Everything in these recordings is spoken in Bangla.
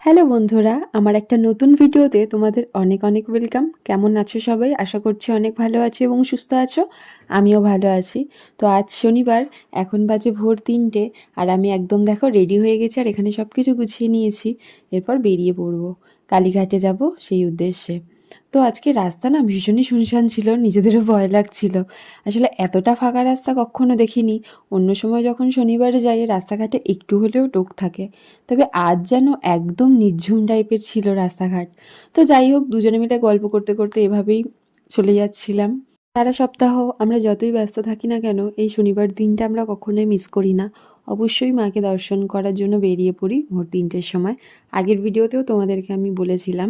হ্যালো বন্ধুরা, আমার একটা নতুন ভিডিওতে তোমাদের অনেক অনেক ওয়েলকাম। কেমন আছো সবাই? আশা করছি অনেক ভালো আছো এবং সুস্থ আছো। আমিও ভালো আছি। তো আজ শনিবার, এখন বাজে ভোর 3টে, আর আমি একদম দেখো রেডি হয়ে গেছি আর এখানে সব কিছু গুছিয়ে নিয়েছি। এরপর বেরিয়ে পড়বো, কালীঘাটে যাব সেই উদ্দেশ্যে। তো আজকে রাস্তা না ভীষণই শুনশান ছিল, নিজেদেরও ভয় লাগছিল। আসলে এতটা ফাঁকা রাস্তা কখনো দেখিনি। অন্য সময় যখন শনিবারে যাই রাস্তাঘাটে একটু হলেও লোক থাকে, তবে আজ যেন একদম নির্ঝুম টাইপের ছিল রাস্তাঘাট। তো যাই হোক, দুজনে মিলে গল্প করতে করতে এভাবেই চলে যাচ্ছিলাম। সারা সপ্তাহ আমরা যতই ব্যস্ত থাকি না কেন, এই শনিবার দিনটা আমরা কখনোই মিস করি না। অবশ্যই মাকে দর্শন করার জন্য বেরিয়ে পড়ি ভোর 3টের সময়। আগের ভিডিওতেও তোমাদেরকে আমি বলেছিলাম।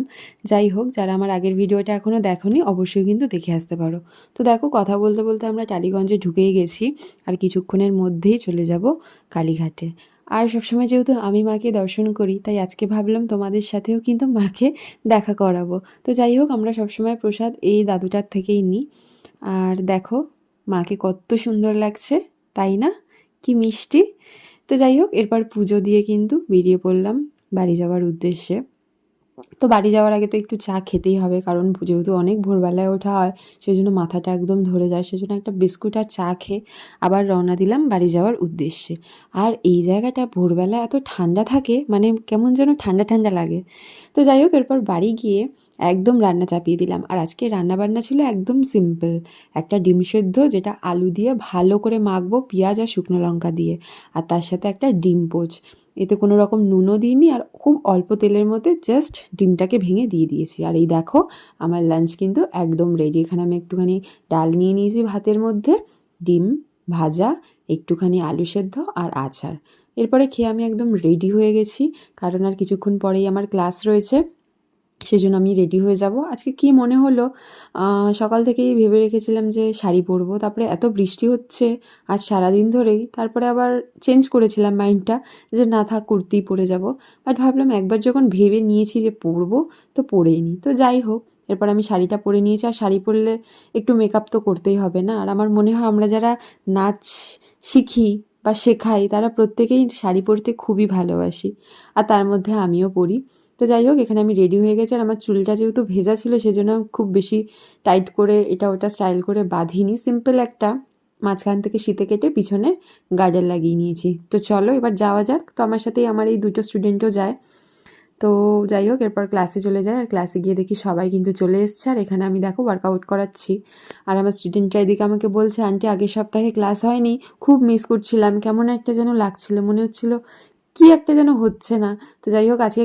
যাই হোক, যারা আমার আগের ভিডিওটা এখনও দেখোনি অবশ্যই কিন্তু দেখে আসতে পারো। তো দেখো, কথা বলতে বলতে আমরা টালিগঞ্জে ঢুকেই গেছি, আর কিছুক্ষণের মধ্যেই চলে যাব কালীঘাটে। আর সবসময় যেহেতু আমি মাকে দর্শন করি, তাই আজকে ভাবলাম তোমাদের সাথেও কিন্তু মাকে দেখা করাবো। তো যাই হোক, আমরা সবসময় প্রসাদ এই দাদুটার থেকেই নিই। আর দেখো মাকে কত সুন্দর লাগছে, তাই না? কি মিষ্টি। তো যাই হোক, এরপর পুজো দিয়ে কিন্তু বেরিয়ে পড়লাম বাড়ি যাওয়ার উদ্দেশ্যে। তো বাড়ি যাওয়ার আগে তো একটু চা খেতেই হবে, কারণ যেহেতু অনেক ভোরবেলায় ওঠা হয়, সেই জন্য মাথাটা একদম ধরে যায়। সেজন্য একটা বিস্কুট আর চা খেয়ে আবার রওনা দিলাম বাড়ি যাওয়ার উদ্দেশ্যে। আর এই জায়গাটা ভোরবেলা এত ঠান্ডা থাকে, মানে কেমন যেন ঠান্ডা ঠান্ডা লাগে। তো যাই হোক, এরপর বাড়ি গিয়ে একদম রান্না চাপিয়ে দিলাম। আর আজকে রান্না বান্না ছিল একদম সিম্পল। একটা ডিম সেদ্ধ, যেটা আলু দিয়ে ভালো করে মাখবো পেঁয়াজ আর শুকনো লঙ্কা দিয়ে, আর তার সাথে একটা ডিম পোচ। এতে কোনো রকম নুনও দিইনি, আর খুব অল্প তেলের মধ্যে জাস্ট ডিমটাকে ভেঙে দিয়ে দিয়েছি। আর এই দেখো, আমার লাঞ্চ কিন্তু একদম রেডি। এখানে আমি একটুখানি ডাল নিয়ে নিয়েছি ভাতের মধ্যে, ডিম ভাজা, একটুখানি আলু সেদ্ধ আর আচার। এরপরে খেয়ে আমি একদম রেডি হয়ে গেছি, কারণ আর কিছুক্ষণ পরেই আমার ক্লাস রয়েছে। সেজন্য আমি রেডি হয়ে যাব। আজকে কি মনে হলো, সকাল থেকেই ভেবে রেখেছিলাম যে শাড়ি পরবো, তারপরে এত বৃষ্টি হচ্ছে আজ সারাদিন ধরেই, তারপরে আবার চেঞ্জ করেছিলাম মাইন্ডটা, যে না থাক, কুর্তি পরে যাব। বাট ভাবলাম একবার যখন ভেবে নিয়েছি যে পরবো, তো পরেই নিই। তো যাই হোক, এরপর আমি শাড়িটা পরে নিয়েছি। আর শাড়ি পরলে একটু মেকআপ তো করতেই হবে না। আর আমার মনে হয় আমরা যারা নাচ শিখি বা শেখাই, তারা প্রত্যেকেই শাড়ি পরতে খুবই ভালোবাসি, আর তার মধ্যে আমিও পরি। তো যাই হোক, এখানে আমি রেডি হয়ে গেছি। আর আমার চুলটা যেহেতু ভেজা ছিল, সেজন্য খুব বেশি টাইট করে এটা ওটা স্টাইল করে বাঁধিনি। সিম্পল একটা মাঝখান থেকে সিতে কেটে পিছনে গার্ডার লাগিয়ে নিয়েছি। তো চলো এবার যাওয়া যাক। তো আমার সাথেই আমার এই দুটো স্টুডেন্টও যায়। তো যাই হোক, এরপর ক্লাসে চলে যায়। আর ক্লাসে গিয়ে দেখি সবাই কিন্তু চলে এসছে। আর এখানে আমি দেখো ওয়ার্কআউট করাচ্ছি। আর আমার স্টুডেন্টরা এদিকে আমাকে বলছে, আন্টি আগের সপ্তাহে ক্লাস হয়নি, খুব মিস করছিলাম, কেমন একটা যেন লাগছিল, মনে হচ্ছিল কি একটা যেন হচ্ছে না। তো যাই হোক, আজকে